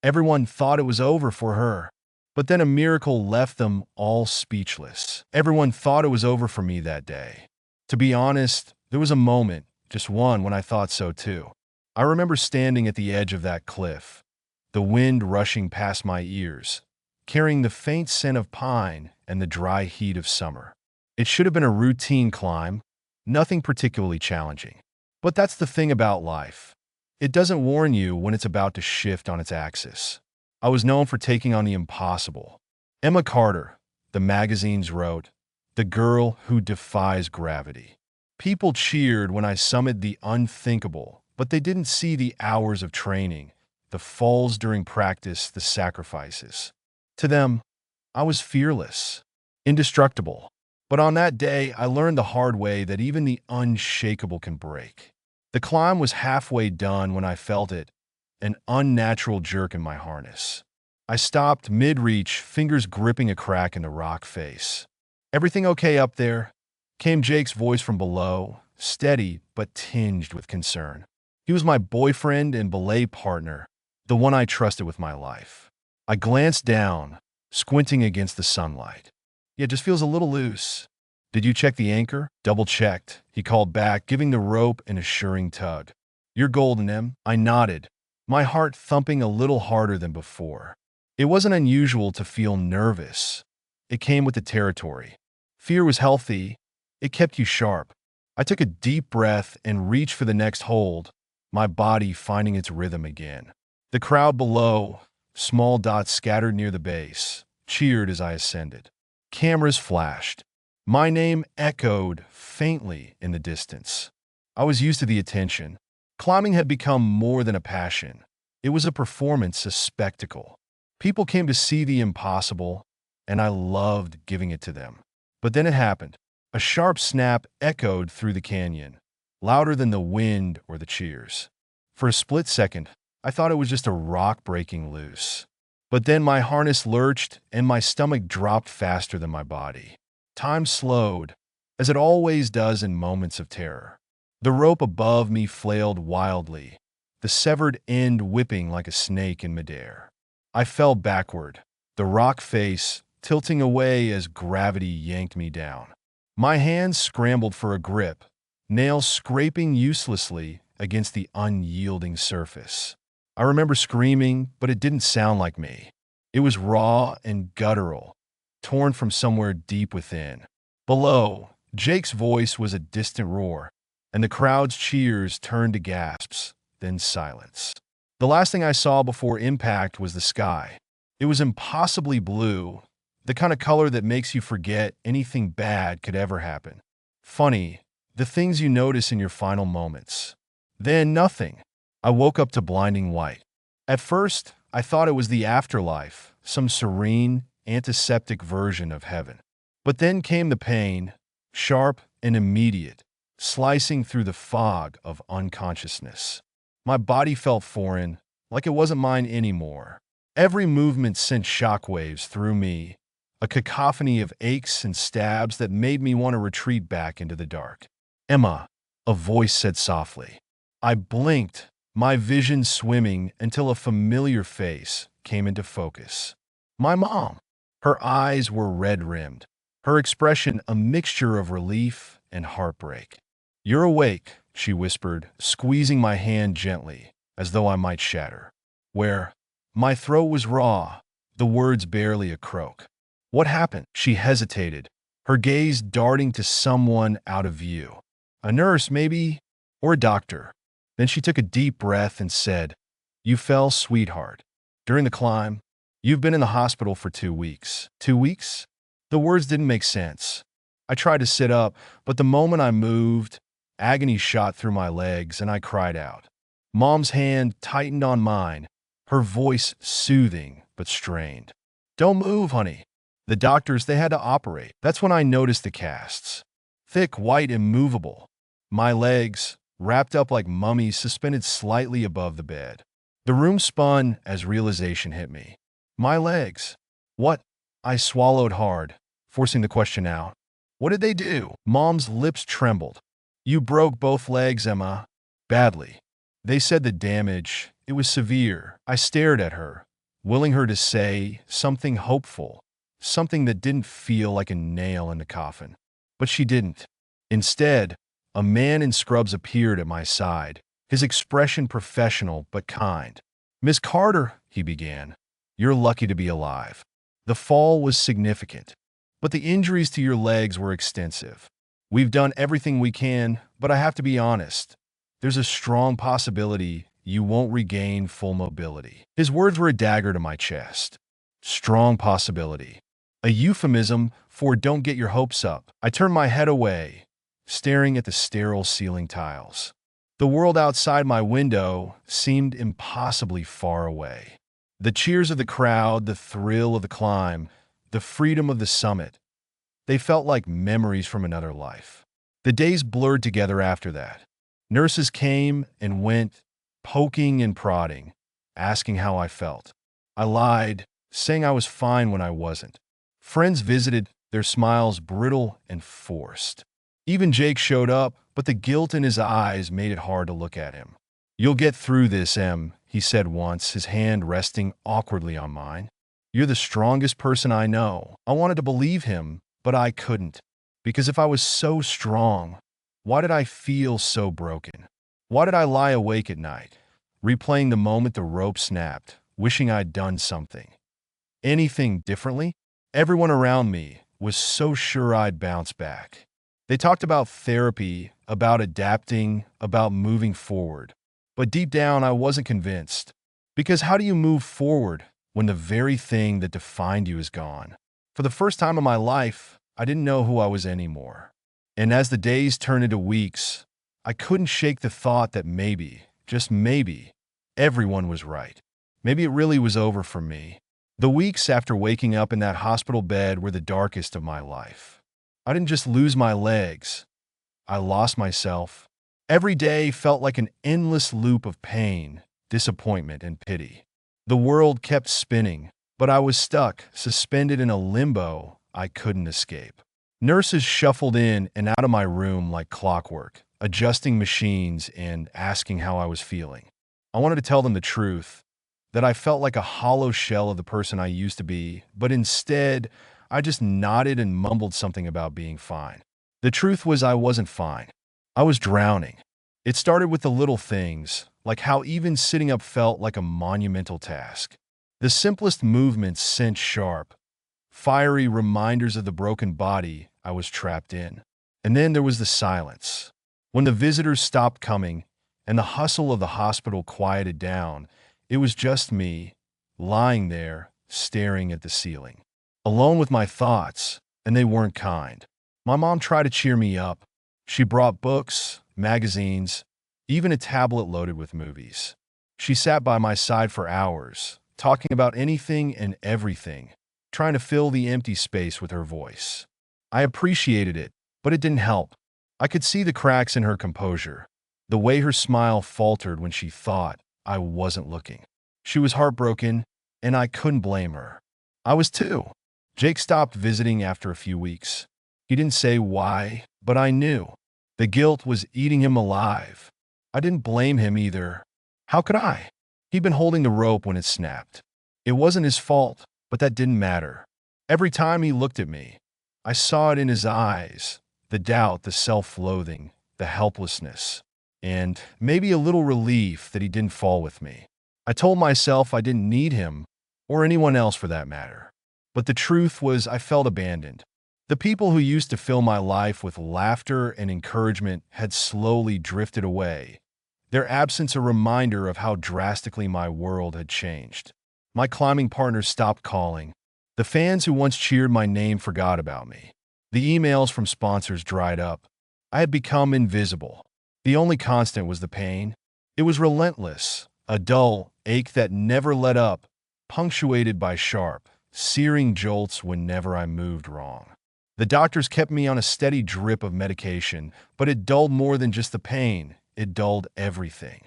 Everyone thought it was over for her. But then a miracle left them all speechless. Everyone thought it was over for me that day. To be honest, there was a moment, just one, when I thought so too. I remember standing at the edge of that cliff, the wind rushing past my ears, carrying the faint scent of pine and the dry heat of summer. It should have been a routine climb, nothing particularly challenging. But that's the thing about life. It doesn't warn you when it's about to shift on its axis. I was known for taking on the impossible. Emma Carter, the magazines wrote, the girl who defies gravity. People cheered when I summited the unthinkable, but they didn't see the hours of training, the falls during practice, the sacrifices. To them, I was fearless, indestructible. But on that day, I learned the hard way that even the unshakable can break. The climb was halfway done when I felt it, an unnatural jerk in my harness. I stopped mid-reach, fingers gripping a crack in the rock face. "Everything okay up there?" came Jake's voice from below, steady but tinged with concern. He was my boyfriend and belay partner, the one I trusted with my life. I glanced down, squinting against the sunlight. "Yeah, it just feels a little loose." "Did you check the anchor?" "Double-checked," he called back, giving the rope an assuring tug. "You're golden, Em." I nodded, my heart thumping a little harder than before. It wasn't unusual to feel nervous. It came with the territory. Fear was healthy. It kept you sharp. I took a deep breath and reached for the next hold, my body finding its rhythm again. The crowd below, small dots scattered near the base, cheered as I ascended. Cameras flashed. My name echoed faintly in the distance. I was used to the attention. Climbing had become more than a passion. It was a performance, a spectacle. People came to see the impossible, and I loved giving it to them. But then it happened. A sharp snap echoed through the canyon, louder than the wind or the cheers. For a split second, I thought it was just a rock breaking loose. But then my harness lurched and my stomach dropped faster than my body. Time slowed, as it always does in moments of terror. The rope above me flailed wildly, the severed end whipping like a snake in midair. I fell backward, the rock face tilting away as gravity yanked me down. My hands scrambled for a grip, nails scraping uselessly against the unyielding surface. I remember screaming, but it didn't sound like me. It was raw and guttural, torn from somewhere deep within. Below, Jake's voice was a distant roar, and the crowd's cheers turned to gasps, then silence. The last thing I saw before impact was the sky. It was impossibly blue, the kind of color that makes you forget anything bad could ever happen. Funny, the things you notice in your final moments. Then nothing. I woke up to blinding white. At first, I thought it was the afterlife, some serene, antiseptic version of heaven. But then came the pain, sharp and immediate, slicing through the fog of unconsciousness. My body felt foreign, like it wasn't mine anymore. Every movement sent shockwaves through me, a cacophony of aches and stabs that made me want to retreat back into the dark. "Emma," a voice said softly. I blinked, my vision swimming until a familiar face came into focus. My mom. Her eyes were red-rimmed, her expression a mixture of relief and heartbreak. "You're awake," she whispered, squeezing my hand gently, as though I might shatter. "Where?" My throat was raw, the words barely a croak. "What happened?" She hesitated, her gaze darting to someone out of view. "A nurse, maybe, or a doctor." Then she took a deep breath and said, "You fell, sweetheart. During the climb, you've been in the hospital for 2 weeks." 2 weeks? The words didn't make sense. I tried to sit up, but the moment I moved, agony shot through my legs and I cried out. Mom's hand tightened on mine, her voice soothing but strained. "Don't move, honey." The doctors, they had to operate. That's when I noticed the casts. Thick, white, immovable. My legs, wrapped up like mummies, suspended slightly above the bed. The room spun as realization hit me. My legs. What? I swallowed hard, forcing the question out. "What did they do?" Mom's lips trembled. "You broke both legs, Emma. Badly. They said the damage, it was severe." I stared at her, willing her to say something hopeful, something that didn't feel like a nail in the coffin. But she didn't. Instead, a man in scrubs appeared at my side, his expression professional but kind. "Miss Carter," he began, "you're lucky to be alive. The fall was significant, but the injuries to your legs were extensive. We've done everything we can, but I have to be honest. There's a strong possibility you won't regain full mobility." His words were a dagger to my chest. Strong possibility. A euphemism for don't get your hopes up. I turned my head away, staring at the sterile ceiling tiles. The world outside my window seemed impossibly far away. The cheers of the crowd, the thrill of the climb, the freedom of the summit, they felt like memories from another life. The days blurred together after that. Nurses came and went, poking and prodding, asking how I felt. I lied, saying I was fine when I wasn't. Friends visited, their smiles brittle and forced. Even Jake showed up, but the guilt in his eyes made it hard to look at him. "You'll get through this, Em," he said once, his hand resting awkwardly on mine. "You're the strongest person I know." I wanted to believe him, but I couldn't. Because if I was so strong, why did I feel so broken? Why did I lie awake at night, replaying the moment the rope snapped, wishing I'd done something, anything differently? Everyone around me was so sure I'd bounce back. They talked about therapy, about adapting, about moving forward. But deep down, I wasn't convinced. Because how do you move forward when the very thing that defined you is gone? For the first time in my life, I didn't know who I was anymore. And as the days turned into weeks, I couldn't shake the thought that maybe, just maybe, everyone was right. Maybe it really was over for me. The weeks after waking up in that hospital bed were the darkest of my life. I didn't just lose my legs. I lost myself. Every day felt like an endless loop of pain, disappointment, and pity. The world kept spinning, but I was stuck, suspended in a limbo I couldn't escape. Nurses shuffled in and out of my room like clockwork, adjusting machines and asking how I was feeling. I wanted to tell them the truth, that I felt like a hollow shell of the person I used to be, but instead, I just nodded and mumbled something about being fine. The truth was I wasn't fine. I was drowning. It started with the little things, like how even sitting up felt like a monumental task. The simplest movements sent sharp, fiery reminders of the broken body I was trapped in. And then there was the silence. When the visitors stopped coming and the hustle of the hospital quieted down, it was just me, lying there, staring at the ceiling, alone with my thoughts, and they weren't kind. My mom tried to cheer me up. She brought books, magazines, even a tablet loaded with movies. She sat by my side for hours, talking about anything and everything, trying to fill the empty space with her voice. I appreciated it, but it didn't help. I could see the cracks in her composure, the way her smile faltered when she thought I wasn't looking. She was heartbroken, and I couldn't blame her. I was too. Jake stopped visiting after a few weeks. He didn't say why, but I knew. The guilt was eating him alive. I didn't blame him either. How could I? He'd been holding the rope when it snapped. It wasn't his fault, but that didn't matter. Every time he looked at me, I saw it in his eyes, the doubt, the self-loathing, the helplessness, and maybe a little relief that he didn't fall with me. I told myself I didn't need him, or anyone else for that matter. But the truth was I felt abandoned. The people who used to fill my life with laughter and encouragement had slowly drifted away, their absence a reminder of how drastically my world had changed. My climbing partners stopped calling. The fans who once cheered my name forgot about me. The emails from sponsors dried up. I had become invisible. The only constant was the pain. It was relentless, a dull ache that never let up, punctuated by sharp, searing jolts whenever I moved wrong. The doctors kept me on a steady drip of medication, but it dulled more than just the pain. It dulled everything.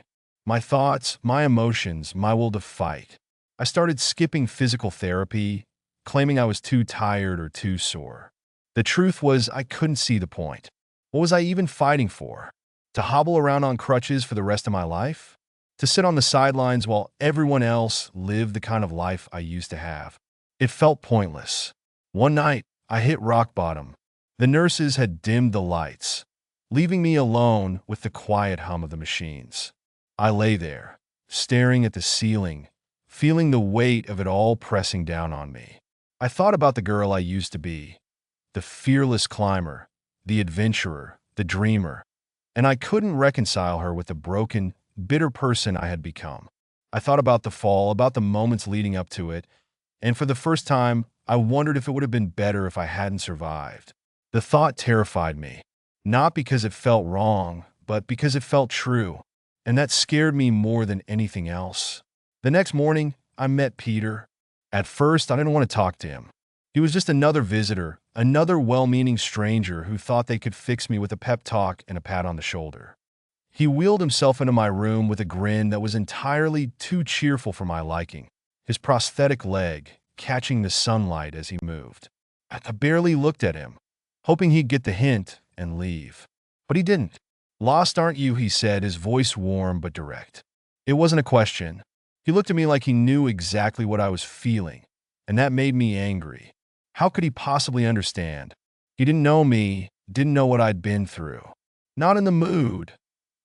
My thoughts, my emotions, my will to fight. I started skipping physical therapy, claiming I was too tired or too sore. The truth was I couldn't see the point. What was I even fighting for? To hobble around on crutches for the rest of my life? to sit on the sidelines while everyone else lived the kind of life I used to have. It felt pointless. One night, I hit rock bottom. The nurses had dimmed the lights, leaving me alone with the quiet hum of the machines. I lay there, staring at the ceiling, feeling the weight of it all pressing down on me. I thought about the girl I used to be, the fearless climber, the adventurer, the dreamer, and I couldn't reconcile her with the broken, bitter person I had become. I thought about the fall, about the moments leading up to it, and for the first time, I wondered if it would have been better if I hadn't survived. The thought terrified me, not because it felt wrong, but because it felt true, and that scared me more than anything else. The next morning, I met Peter. At first, I didn't want to talk to him. He was just another visitor, another well-meaning stranger who thought they could fix me with a pep talk and a pat on the shoulder. He wheeled himself into my room with a grin that was entirely too cheerful for my liking, his prosthetic leg catching the sunlight as he moved. I barely looked at him, hoping he'd get the hint and leave. But he didn't. "Lost, aren't you?" he said, his voice warm but direct. It wasn't a question. He looked at me like he knew exactly what I was feeling, and that made me angry. How could he possibly understand? He didn't know me, didn't know what I'd been through. "Not in the mood,"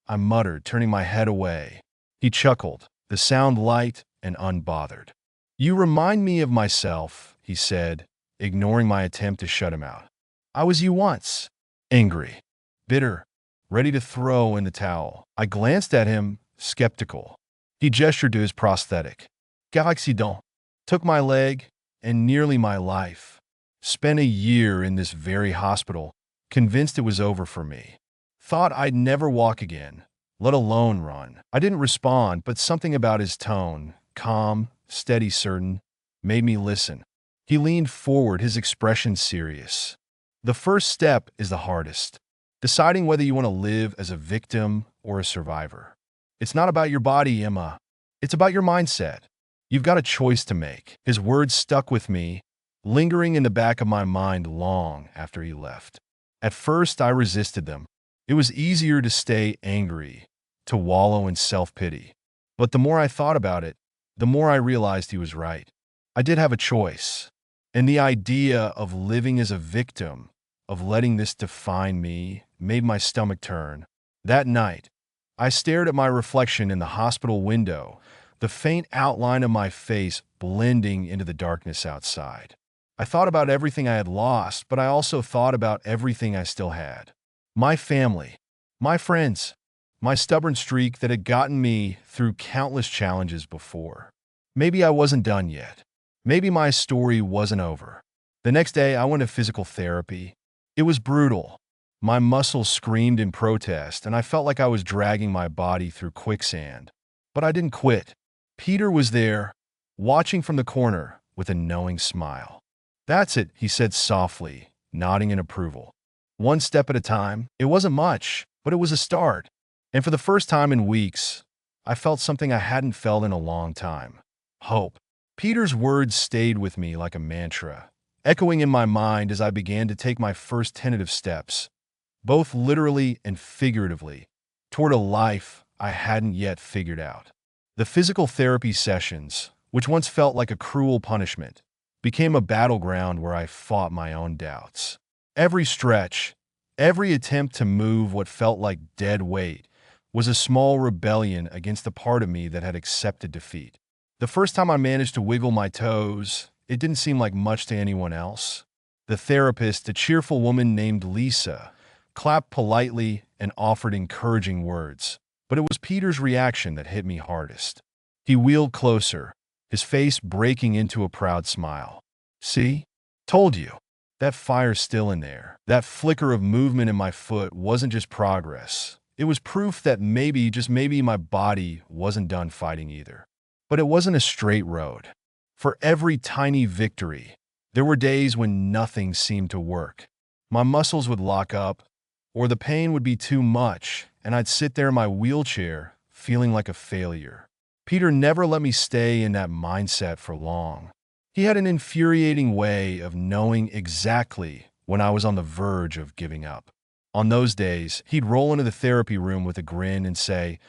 I muttered, turning my head away. He chuckled, the sound light and unbothered. "You remind me of myself," he said, ignoring my attempt to shut him out. "I was you once." Angry, bitter, ready to throw in the towel. I glanced at him, skeptical. He gestured to his prosthetic. "Quel accident." Took my leg and nearly my life. Spent a year in this very hospital, convinced it was over for me. Thought I'd never walk again, let alone run. I didn't respond, but something about his tone, calm, steady, certain, made me listen. He leaned forward, his expression serious. "The first step is the hardest. Deciding whether you want to live as a victim or a survivor. It's not about your body, Emma. It's about your mindset. You've got a choice to make." His words stuck with me, lingering in the back of my mind long after he left. At first, I resisted them. It was easier to stay angry, to wallow in self-pity. But the more I thought about it, the more I realized he was right. I did have a choice. And the idea of living as a victim, of letting this define me, made my stomach turn. That night, I stared at my reflection in the hospital window, the faint outline of my face blending into the darkness outside. I thought about everything I had lost, but I also thought about everything I still had. My family, my friends, my stubborn streak that had gotten me through countless challenges before. Maybe I wasn't done yet. Maybe my story wasn't over. The next day, I went to physical therapy. It was brutal. My muscles screamed in protest, and I felt like I was dragging my body through quicksand. But I didn't quit. Peter was there, watching from the corner with a knowing smile. "That's it," he said softly, nodding in approval. "One step at a time." It wasn't much, but it was a start. And for the first time in weeks, I felt something I hadn't felt in a long time. Hope. Peter's words stayed with me like a mantra, echoing in my mind as I began to take my first tentative steps, both literally and figuratively, toward a life I hadn't yet figured out. The physical therapy sessions, which once felt like a cruel punishment, became a battleground where I fought my own doubts. Every stretch, every attempt to move what felt like dead weight, was a small rebellion against the part of me that had accepted defeat. The first time I managed to wiggle my toes, it didn't seem like much to anyone else. The therapist, a cheerful woman named Lisa, clapped politely and offered encouraging words. But it was Peter's reaction that hit me hardest. He wheeled closer, his face breaking into a proud smile. "See? Told you. That fire's still in there." That flicker of movement in my foot wasn't just progress. It was proof that maybe, just maybe, my body wasn't done fighting either. But it wasn't a straight road. For every tiny victory, there were days when nothing seemed to work. My muscles would lock up, or the pain would be too much, and I'd sit there in my wheelchair, feeling like a failure. Peter never let me stay in that mindset for long. He had an infuriating way of knowing exactly when I was on the verge of giving up. On those days, he'd roll into the therapy room with a grin and say,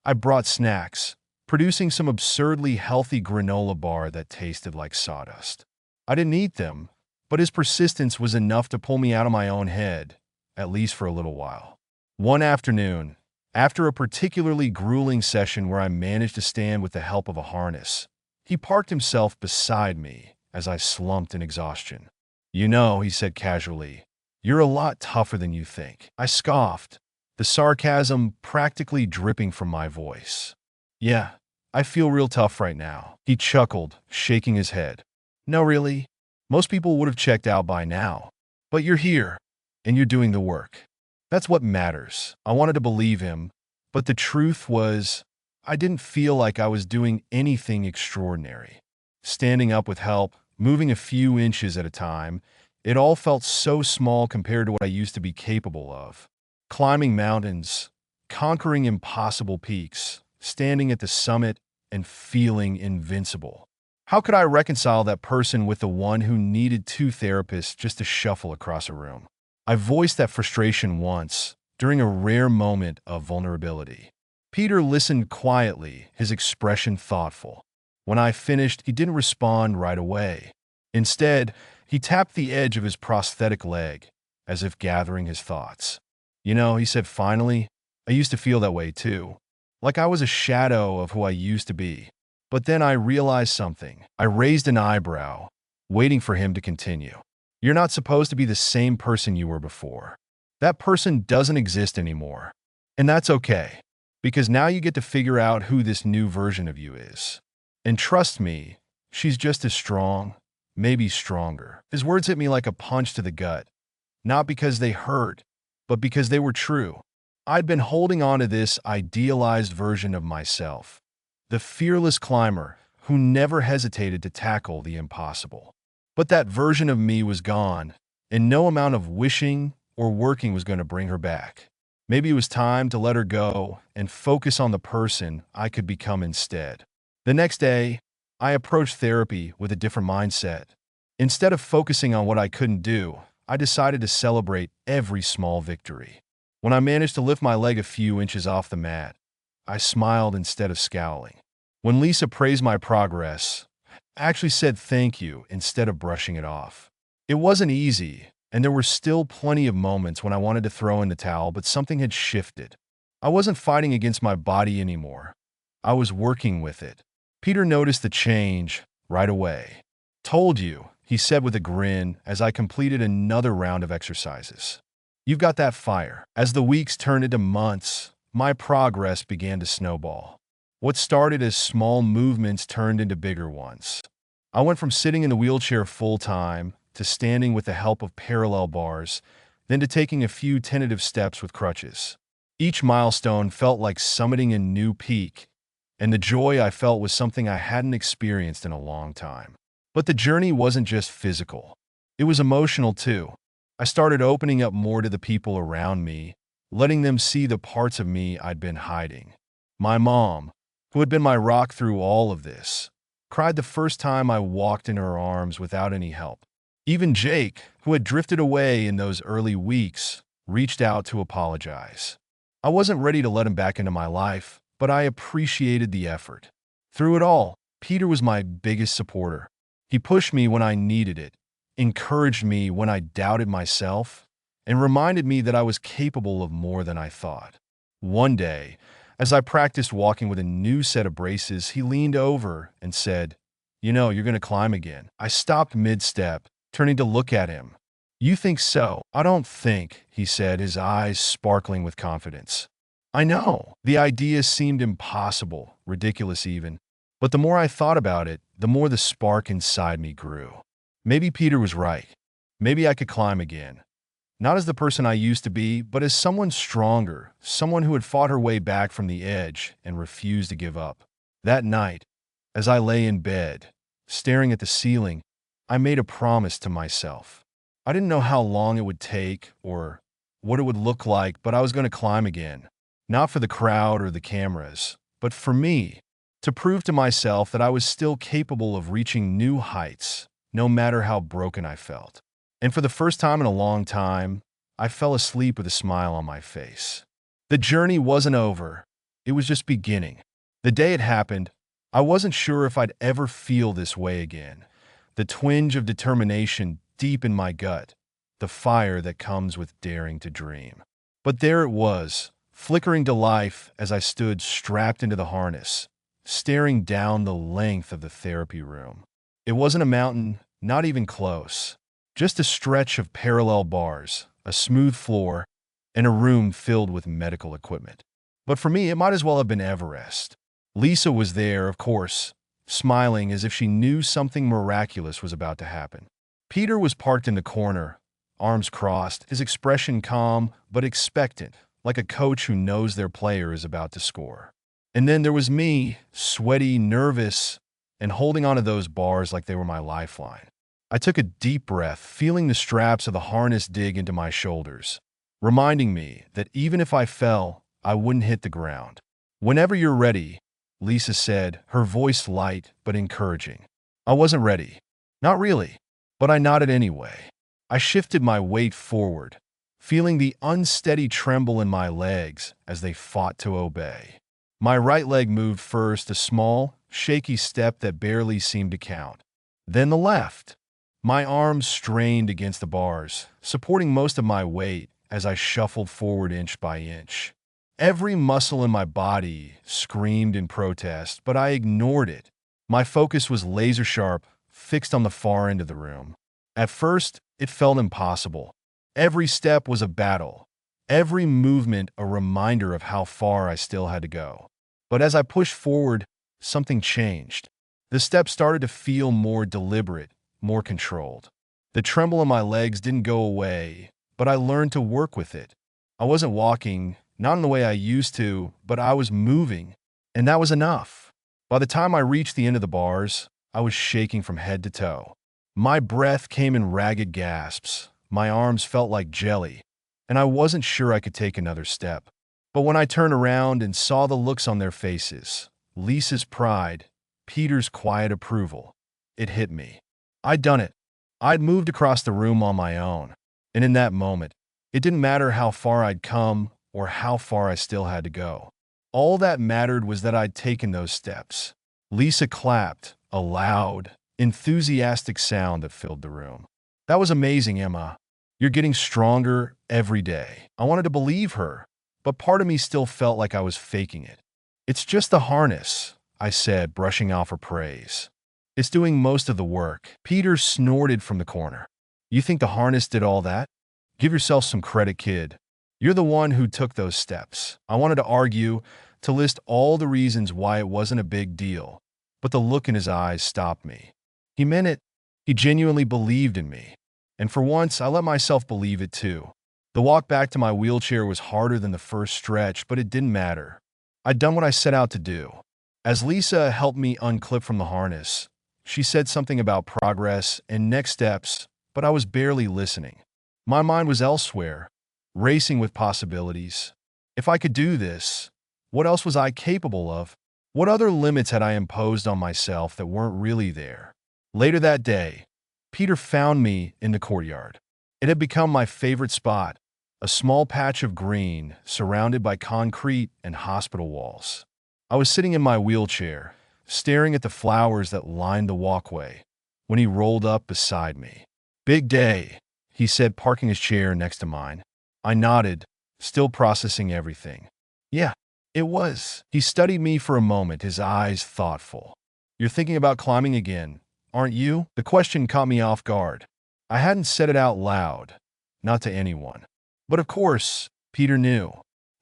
I brought snacks, producing some absurdly healthy granola bar that tasted like sawdust. I didn't eat them, but his persistence was enough to pull me out of my own head, at least for a little while. One afternoon, after a particularly grueling session where I managed to stand with the help of a harness, he parked himself beside me as I slumped in exhaustion. "You know," he said casually, "you're a lot tougher than you think." I scoffed, the sarcasm practically dripping from my voice. "Yeah, I feel real tough right now." He chuckled, shaking his head. "No, really. Most people would have checked out by now. But you're here, and you're doing the work. That's what matters." I wanted to believe him, but the truth was, I didn't feel like I was doing anything extraordinary. Standing up with help, moving a few inches at a time, it all felt so small compared to what I used to be capable of. Climbing mountains, conquering impossible peaks, standing at the summit, and feeling invincible. How could I reconcile that person with the one who needed two therapists just to shuffle across a room? I voiced that frustration once, during a rare moment of vulnerability. Peter listened quietly, his expression thoughtful. When I finished, he didn't respond right away. Instead, he tapped the edge of his prosthetic leg, as if gathering his thoughts. "You know," he said finally, "I used to feel that way too. Like I was a shadow of who I used to be." But then I realized something. I raised an eyebrow, waiting for him to continue. "You're not supposed to be the same person you were before. That person doesn't exist anymore. And that's okay, because now you get to figure out who this new version of you is. And trust me, she's just as strong, maybe stronger." His words hit me like a punch to the gut, not because they hurt, but because they were true. I'd been holding on to this idealized version of myself, the fearless climber who never hesitated to tackle the impossible. But that version of me was gone, and no amount of wishing or working was going to bring her back. Maybe it was time to let her go and focus on the person I could become instead. The next day, I approached therapy with a different mindset. Instead of focusing on what I couldn't do, I decided to celebrate every small victory. When I managed to lift my leg a few inches off the mat, I smiled instead of scowling. When Lisa praised my progress, I actually said thank you instead of brushing it off. It wasn't easy, and there were still plenty of moments when I wanted to throw in the towel, but something had shifted. I wasn't fighting against my body anymore. I was working with it. Peter noticed the change right away. "Told you," he said with a grin as I completed another round of exercises. "You've got that fire." As the weeks turned into months, my progress began to snowball. What started as small movements turned into bigger ones. I went from sitting in the wheelchair full-time to standing with the help of parallel bars, then to taking a few tentative steps with crutches. Each milestone felt like summiting a new peak, and the joy I felt was something I hadn't experienced in a long time. But the journey wasn't just physical. It was emotional too. I started opening up more to the people around me, letting them see the parts of me I'd been hiding. My mom, who had been my rock through all of this, cried the first time I walked in her arms without any help. Even Jake, who had drifted away in those early weeks, reached out to apologize. I wasn't ready to let him back into my life, but I appreciated the effort. Through it all, Peter was my biggest supporter. He pushed me when I needed it, encouraged me when I doubted myself, and reminded me that I was capable of more than I thought. One day, as I practiced walking with a new set of braces, he leaned over and said, "You know, you're going to climb again." I stopped mid-step, turning to look at him. "You think so?" "I don't think," he said, his eyes sparkling with confidence. I know. The idea seemed impossible, ridiculous even. But the more I thought about it, the more the spark inside me grew. Maybe Peter was right. Maybe I could climb again. Not as the person I used to be, but as someone stronger, someone who had fought her way back from the edge and refused to give up. That night, as I lay in bed, staring at the ceiling, I made a promise to myself. I didn't know how long it would take or what it would look like, but I was going to climb again. Not for the crowd or the cameras, but for me, to prove to myself that I was still capable of reaching new heights, no matter how broken I felt. And for the first time in a long time, I fell asleep with a smile on my face. The journey wasn't over. It was just beginning. The day it happened, I wasn't sure if I'd ever feel this way again. The twinge of determination deep in my gut, the fire that comes with daring to dream. But there it was, flickering to life as I stood strapped into the harness, staring down the length of the therapy room. It wasn't a mountain, not even close. Just a stretch of parallel bars, a smooth floor, and a room filled with medical equipment. But for me, it might as well have been Everest. Lisa was there, of course, smiling as if she knew something miraculous was about to happen. Peter was parked in the corner, arms crossed, his expression calm but expectant, like a coach who knows their player is about to score. And then there was me, sweaty, nervous, and holding onto those bars like they were my lifeline. I took a deep breath, feeling the straps of the harness dig into my shoulders, reminding me that even if I fell, I wouldn't hit the ground. "Whenever you're ready," Lisa said, her voice light but encouraging. I wasn't ready. Not really. But I nodded anyway. I shifted my weight forward, feeling the unsteady tremble in my legs as they fought to obey. My right leg moved first, a small, shaky step that barely seemed to count. Then the left. My arms strained against the bars, supporting most of my weight as I shuffled forward inch by inch. Every muscle in my body screamed in protest, but I ignored it. My focus was laser sharp, fixed on the far end of the room. At first, it felt impossible. Every step was a battle, every movement a reminder of how far I still had to go. But as I pushed forward, something changed. The steps started to feel more deliberate, more controlled. The tremble in my legs didn't go away, but I learned to work with it. I wasn't walking, not in the way I used to, but I was moving, and that was enough. By the time I reached the end of the bars, I was shaking from head to toe. My breath came in ragged gasps, my arms felt like jelly, and I wasn't sure I could take another step. But when I turned around and saw the looks on their faces, Lisa's pride, Peter's quiet approval, it hit me. I'd done it. I'd moved across the room on my own, and in that moment, it didn't matter how far I'd come or how far I still had to go. All that mattered was that I'd taken those steps. Lisa clapped, a loud, enthusiastic sound that filled the room. "That was amazing, Emma. You're getting stronger every day." I wanted to believe her, but part of me still felt like I was faking it. "It's just the harness," I said, brushing off her praise. "It's doing most of the work." Peter snorted from the corner. "You think the harness did all that? Give yourself some credit, kid. You're the one who took those steps." I wanted to argue, to list all the reasons why it wasn't a big deal, but the look in his eyes stopped me. He meant it. He genuinely believed in me. And for once, I let myself believe it too. The walk back to my wheelchair was harder than the first stretch, but it didn't matter. I'd done what I set out to do. As Lisa helped me unclip from the harness, she said something about progress and next steps, but I was barely listening. My mind was elsewhere, racing with possibilities. If I could do this, what else was I capable of? What other limits had I imposed on myself that weren't really there? Later that day, Peter found me in the courtyard. It had become my favorite spot, a small patch of green surrounded by concrete and hospital walls. I was sitting in my wheelchair, staring at the flowers that lined the walkway, when he rolled up beside me. "Big day," he said, parking his chair next to mine. I nodded, still processing everything. "Yeah, it was." He studied me for a moment, his eyes thoughtful. "You're thinking about climbing again, aren't you?" The question caught me off guard. I hadn't said it out loud, not to anyone. But of course, Peter knew.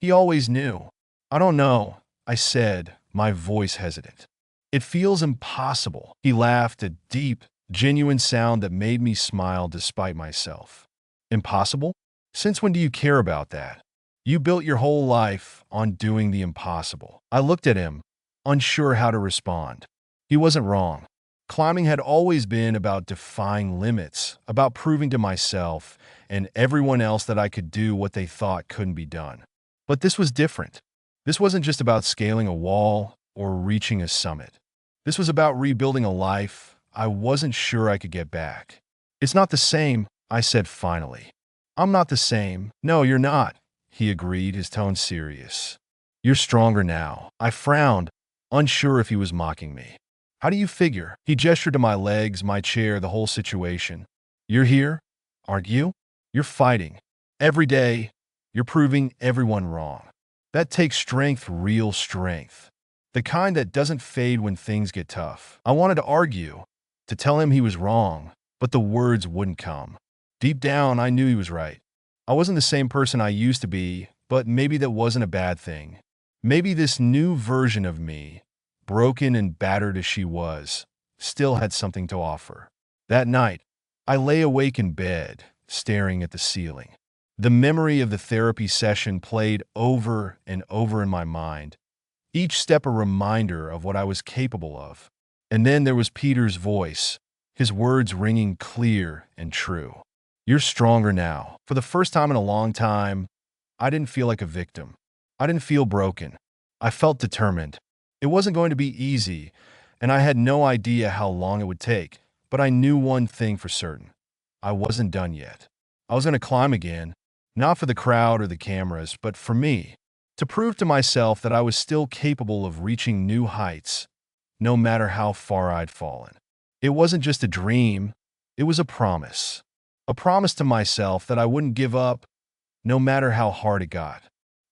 He always knew. "I don't know," I said, my voice hesitant. "It feels impossible." He laughed, a deep, genuine sound that made me smile despite myself. "Impossible? Since when do you care about that? You built your whole life on doing the impossible." I looked at him, unsure how to respond. He wasn't wrong. Climbing had always been about defying limits, about proving to myself and everyone else that I could do what they thought couldn't be done. But this was different. This wasn't just about scaling a wall or reaching a summit. This was about rebuilding a life I wasn't sure I could get back. "It's not the same," I said finally. "I'm not the same." "No, you're not," he agreed, his tone serious. You're stronger now. I frowned, unsure if he was mocking me. How do you figure? He gestured to my legs, my chair, the whole situation. You're here, aren't you? You're fighting. Every day, you're proving everyone wrong. That takes strength, real strength. The kind that doesn't fade when things get tough. I wanted to argue, to tell him he was wrong, but the words wouldn't come. Deep down, I knew he was right. I wasn't the same person I used to be, but maybe that wasn't a bad thing. Maybe this new version of me, broken and battered as she was, still had something to offer. That night, I lay awake in bed, staring at the ceiling. The memory of the therapy session played over and over in my mind, each step a reminder of what I was capable of. And then there was Peter's voice, his words ringing clear and true. You're stronger now. For the first time in a long time, I didn't feel like a victim. I didn't feel broken. I felt determined. It wasn't going to be easy, and I had no idea how long it would take, but I knew one thing for certain. I wasn't done yet. I was going to climb again, not for the crowd or the cameras, but for me, to prove to myself that I was still capable of reaching new heights, no matter how far I'd fallen. It wasn't just a dream, it was a promise. A promise to myself that I wouldn't give up, no matter how hard it got.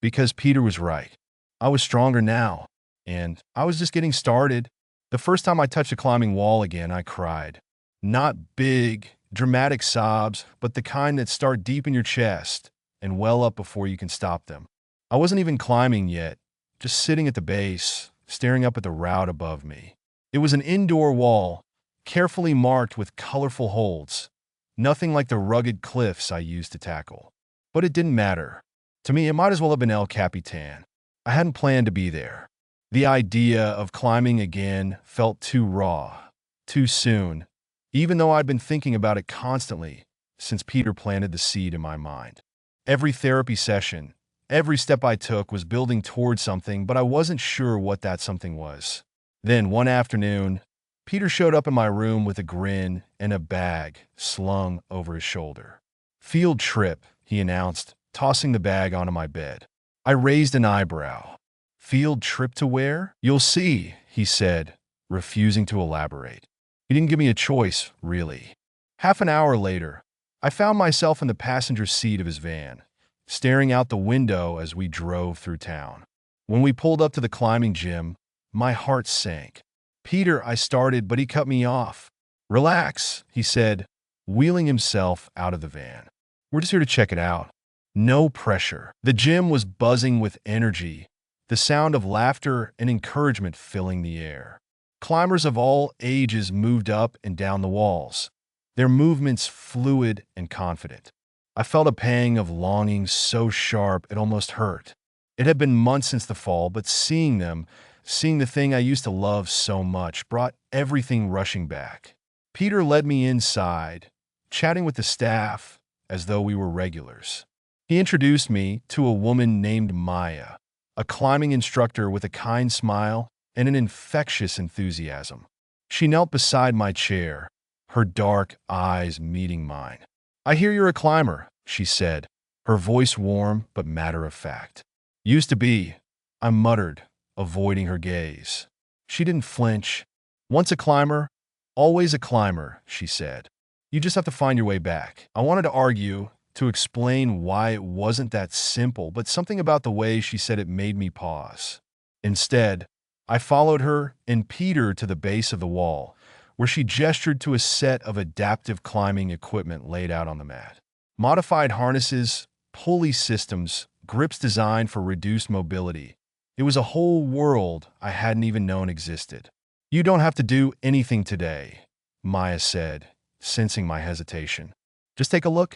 Because Peter was right. I was stronger now, and I was just getting started. The first time I touched a climbing wall again, I cried. Not big, dramatic sobs, but the kind that start deep in your chest and well up before you can stop them. I wasn't even climbing yet, just sitting at the base, staring up at the route above me. It was an indoor wall, carefully marked with colorful holds. Nothing like the rugged cliffs I used to tackle. But it didn't matter. To me, it might as well have been El Capitan. I hadn't planned to be there. The idea of climbing again felt too raw, too soon, even though I'd been thinking about it constantly since Peter planted the seed in my mind. Every therapy session, every step I took was building towards something, but I wasn't sure what that something was. Then, one afternoon, Peter showed up in my room with a grin and a bag slung over his shoulder. Field trip, he announced, tossing the bag onto my bed. I raised an eyebrow. Field trip to where? You'll see, he said, refusing to elaborate. He didn't give me a choice, really. Half an hour later, I found myself in the passenger seat of his van, staring out the window as we drove through town. When we pulled up to the climbing gym, my heart sank. Peter, I started, but he cut me off. Relax, he said, wheeling himself out of the van. We're just here to check it out. No pressure. The gym was buzzing with energy, the sound of laughter and encouragement filling the air. Climbers of all ages moved up and down the walls, their movements fluid and confident. I felt a pang of longing so sharp it almost hurt. It had been months since the fall, but seeing the thing I used to love so much, brought everything rushing back. Peter led me inside, chatting with the staff as though we were regulars. He introduced me to a woman named Maya, a climbing instructor with a kind smile and an infectious enthusiasm. She knelt beside my chair, her dark eyes meeting mine. I hear you're a climber, she said, her voice warm but matter-of-fact. Used to be, I muttered, avoiding her gaze. She didn't flinch. Once a climber, always a climber, she said. You just have to find your way back. I wanted to argue, to explain why it wasn't that simple, but something about the way she said it made me pause. Instead, I followed her and Peter to the base of the wall, where she gestured to a set of adaptive climbing equipment laid out on the mat. Modified harnesses, pulley systems, grips designed for reduced mobility. It was a whole world I hadn't even known existed. You don't have to do anything today, Maya said, sensing my hesitation. Just take a look,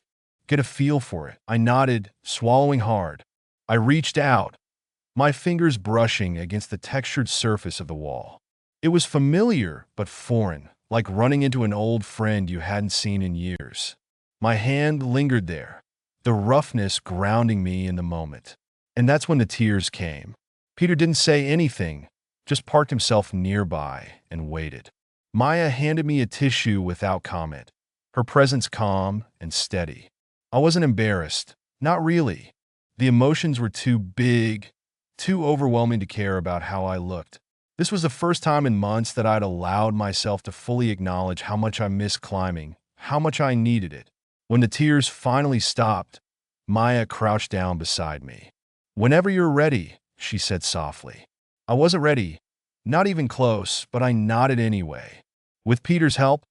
get a feel for it. I nodded, swallowing hard. I reached out, my fingers brushing against the textured surface of the wall. It was familiar but foreign, like running into an old friend you hadn't seen in years. My hand lingered there, the roughness grounding me in the moment. And that's when the tears came. Peter didn't say anything, just parked himself nearby and waited. Maya handed me a tissue without comment, her presence calm and steady. I wasn't embarrassed, not really. The emotions were too big, too overwhelming to care about how I looked. This was the first time in months that I'd allowed myself to fully acknowledge how much I missed climbing, how much I needed it. When the tears finally stopped, Maya crouched down beside me. "Whenever you're ready," she said softly. I wasn't ready, not even close, but I nodded anyway. With Peter's help,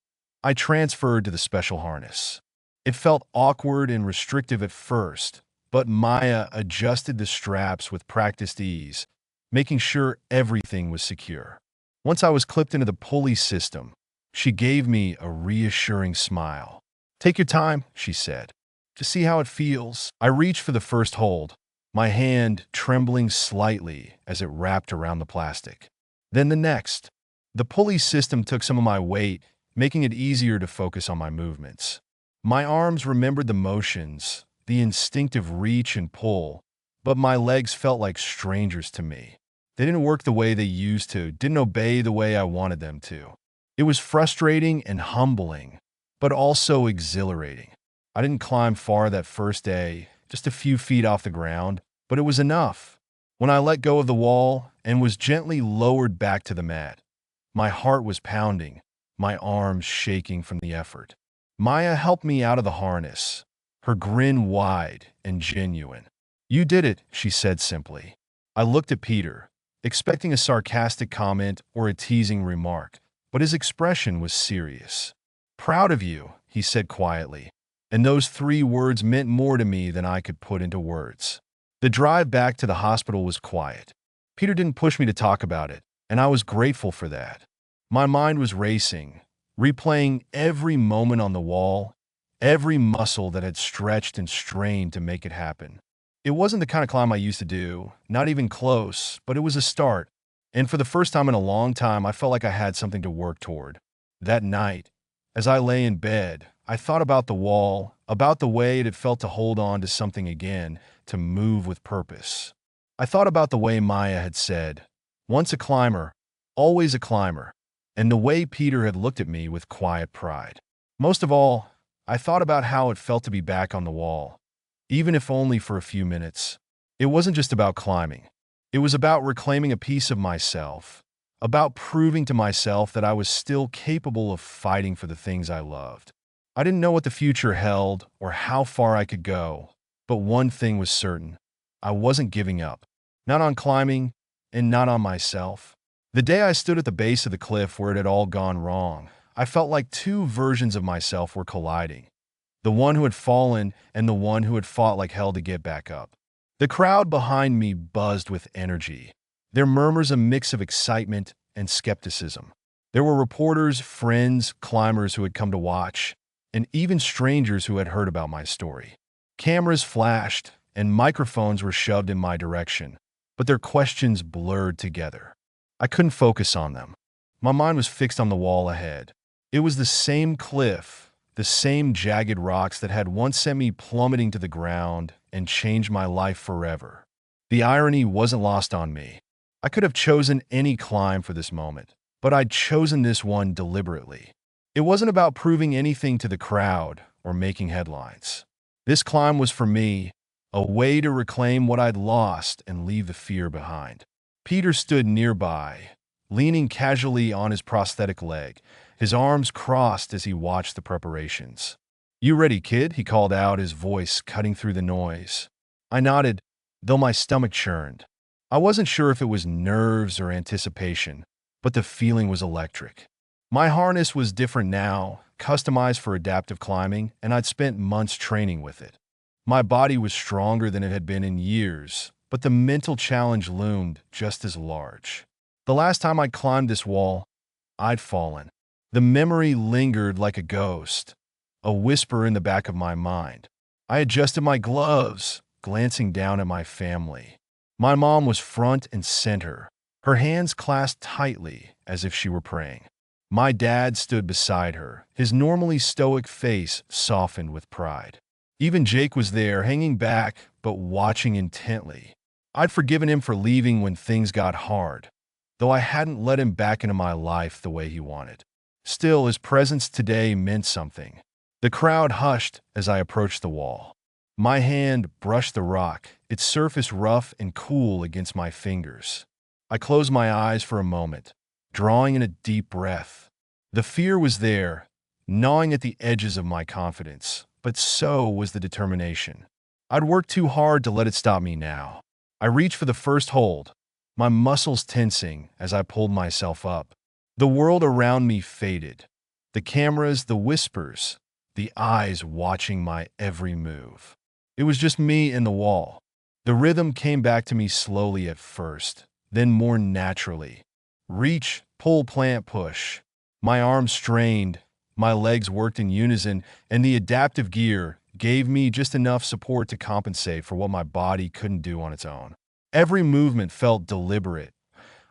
I transferred to the special harness. It felt awkward and restrictive at first, but Maya adjusted the straps with practiced ease, making sure everything was secure. Once I was clipped into the pulley system, she gave me a reassuring smile. "Take your time," she said. "Just see how it feels." I reached for the first hold, my hand trembling slightly as it wrapped around the plastic. Then the next. The pulley system took some of my weight, making it easier to focus on my movements. My arms remembered the motions, the instinctive reach and pull, but my legs felt like strangers to me. They didn't work the way they used to, didn't obey the way I wanted them to. It was frustrating and humbling, but also exhilarating. I didn't climb far that first day, just a few feet off the ground, but it was enough. When I let go of the wall and was gently lowered back to the mat, my heart was pounding, my arms shaking from the effort. Maya helped me out of the harness, her grin wide and genuine. "You did it," she said simply. I looked at Peter, expecting a sarcastic comment or a teasing remark, but his expression was serious. "Proud of you," he said quietly, and those 3 words meant more to me than I could put into words. The drive back to the hospital was quiet. Peter didn't push me to talk about it, and I was grateful for that. My mind was racing, replaying every moment on the wall, every muscle that had stretched and strained to make it happen. It wasn't the kind of climb I used to do, not even close, but it was a start, and for the first time in a long time, I felt like I had something to work toward. That night, as I lay in bed, I thought about the wall, about the way it had felt to hold on to something again, to move with purpose. I thought about the way Maya had said, "Once a climber, always a climber," and the way Peter had looked at me with quiet pride. Most of all, I thought about how it felt to be back on the wall, even if only for a few minutes. It wasn't just about climbing. It was about reclaiming a piece of myself, about proving to myself that I was still capable of fighting for the things I loved. I didn't know what the future held or how far I could go, but one thing was certain. I wasn't giving up. Not on climbing, and not on myself. The day I stood at the base of the cliff where it had all gone wrong, I felt like 2 versions of myself were colliding. The one who had fallen and the one who had fought like hell to get back up. The crowd behind me buzzed with energy, their murmurs a mix of excitement and skepticism. There were reporters, friends, climbers who had come to watch, and even strangers who had heard about my story. Cameras flashed, and microphones were shoved in my direction, but their questions blurred together. I couldn't focus on them. My mind was fixed on the wall ahead. It was the same cliff, the same jagged rocks that had once sent me plummeting to the ground and changed my life forever. The irony wasn't lost on me. I could have chosen any climb for this moment, but I'd chosen this one deliberately. It wasn't about proving anything to the crowd or making headlines. This climb was for me, a way to reclaim what I'd lost and leave the fear behind. Peter stood nearby, leaning casually on his prosthetic leg, his arms crossed as he watched the preparations. "You ready, kid?" he called out, his voice cutting through the noise. I nodded, though my stomach churned. I wasn't sure if it was nerves or anticipation, but the feeling was electric. My harness was different now, customized for adaptive climbing, and I'd spent months training with it. My body was stronger than it had been in years, but the mental challenge loomed just as large. The last time I'd climbed this wall, I'd fallen. The memory lingered like a ghost, a whisper in the back of my mind. I adjusted my gloves, glancing down at my family. My mom was front and center, her hands clasped tightly as if she were praying. My dad stood beside her, his normally stoic face softened with pride. Even Jake was there, hanging back, but watching intently. I'd forgiven him for leaving when things got hard, though I hadn't let him back into my life the way he wanted. Still, his presence today meant something. The crowd hushed as I approached the wall. My hand brushed the rock, its surface rough and cool against my fingers. I closed my eyes for a moment, drawing in a deep breath. The fear was there, gnawing at the edges of my confidence, but so was the determination. I'd worked too hard to let it stop me now. I reached for the first hold, my muscles tensing as I pulled myself up. The world around me faded. The cameras, the whispers, the eyes watching my every move. It was just me and the wall. The rhythm came back to me slowly at first, then more naturally. Reach, pull, plant, push. My arms strained, my legs worked in unison, and the adaptive gear gave me just enough support to compensate for what my body couldn't do on its own. Every movement felt deliberate,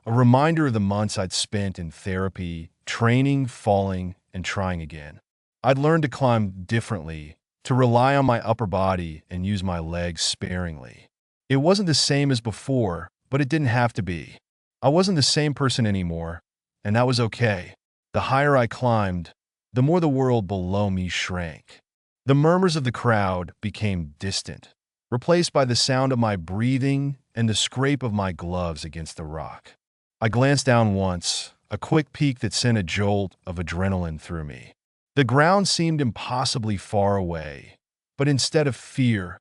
a reminder of the months I'd spent in therapy, training, falling, and trying again. I'd learned to climb differently, to rely on my upper body and use my legs sparingly. It wasn't the same as before, but it didn't have to be. I wasn't the same person anymore, and that was okay. The higher I climbed, the more the world below me shrank. The murmurs of the crowd became distant, replaced by the sound of my breathing and the scrape of my gloves against the rock. I glanced down once, a quick peek that sent a jolt of adrenaline through me. The ground seemed impossibly far away, but instead of fear,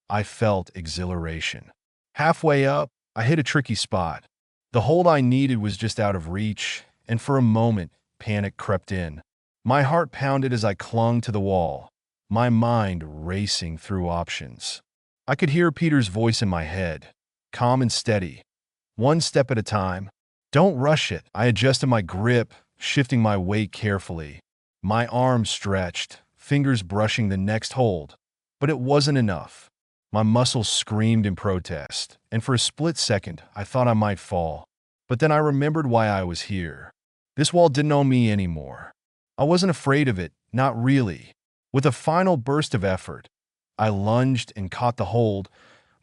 I felt exhilaration. Halfway up, I hit a tricky spot. The hold I needed was just out of reach, and for a moment, panic crept in. My heart pounded as I clung to the wall, my mind racing through options. I could hear Peter's voice in my head, calm and steady. One step at a time. Don't rush it. I adjusted my grip, shifting my weight carefully. My arms stretched, fingers brushing the next hold. But it wasn't enough. My muscles screamed in protest, and for a split second, I thought I might fall. But then I remembered why I was here. This wall didn't own me anymore. I wasn't afraid of it, not really. With a final burst of effort, I lunged and caught the hold,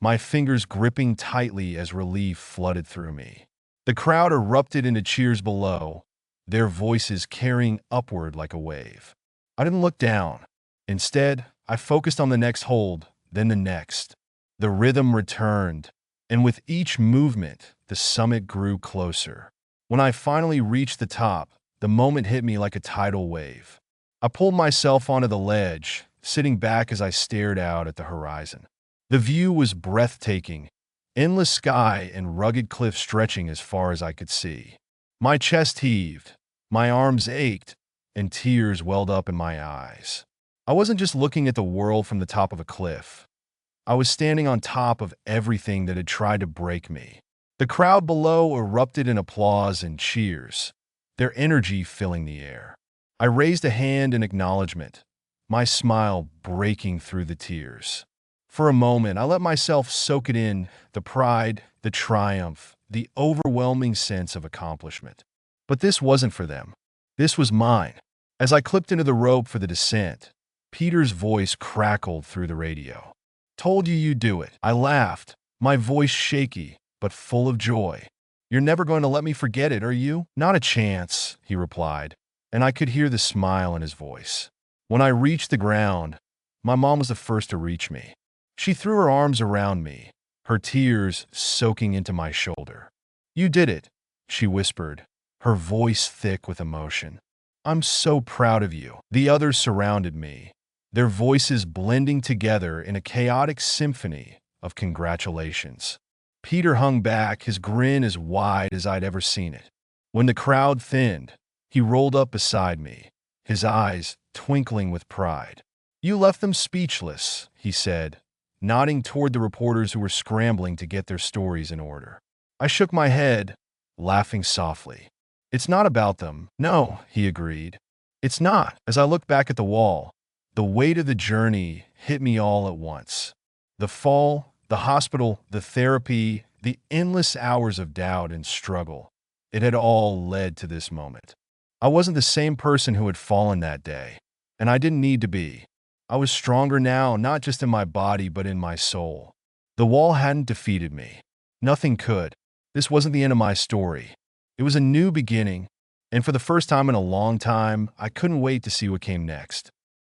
my fingers gripping tightly as relief flooded through me. The crowd erupted into cheers below, their voices carrying upward like a wave. I didn't look down. Instead, I focused on the next hold, then the next. The rhythm returned, and with each movement, the summit grew closer. When I finally reached the top, the moment hit me like a tidal wave. I pulled myself onto the ledge, sitting back as I stared out at the horizon. The view was breathtaking, endless sky and rugged cliffs stretching as far as I could see. My chest heaved, my arms ached, and tears welled up in my eyes. I wasn't just looking at the world from the top of a cliff. I was standing on top of everything that had tried to break me. The crowd below erupted in applause and cheers, their energy filling the air. I raised a hand in acknowledgement, my smile breaking through the tears. For a moment, I let myself soak it in, the pride, the triumph, the overwhelming sense of accomplishment. But this wasn't for them. This was mine. As I clipped into the rope for the descent, Peter's voice crackled through the radio. "Told you you'd do it." I laughed, my voice shaky, but full of joy. "You're never going to let me forget it, are you?" "Not a chance," he replied, and I could hear the smile in his voice. When I reached the ground, my mom was the first to reach me. She threw her arms around me, her tears soaking into my shoulder. "You did it," she whispered, her voice thick with emotion. "I'm so proud of you." The others surrounded me, their voices blending together in a chaotic symphony of congratulations. Peter hung back, his grin as wide as I'd ever seen it. When the crowd thinned, he rolled up beside me, his eyes twinkling with pride. "You left them speechless," he said, nodding toward the reporters who were scrambling to get their stories in order. I shook my head, laughing softly. "It's not about them." "No," he agreed. "It's not." As I looked back at the wall, the weight of the journey hit me all at once. The fall, the hospital, the therapy, the endless hours of doubt and struggle. It had all led to this moment. I wasn't the same person who had fallen that day, and I didn't need to be. I was stronger now, not just in my body, but in my soul. The wall hadn't defeated me. Nothing could. This wasn't the end of my story. It was a new beginning, and for the first time in a long time, I couldn't wait to see what came next.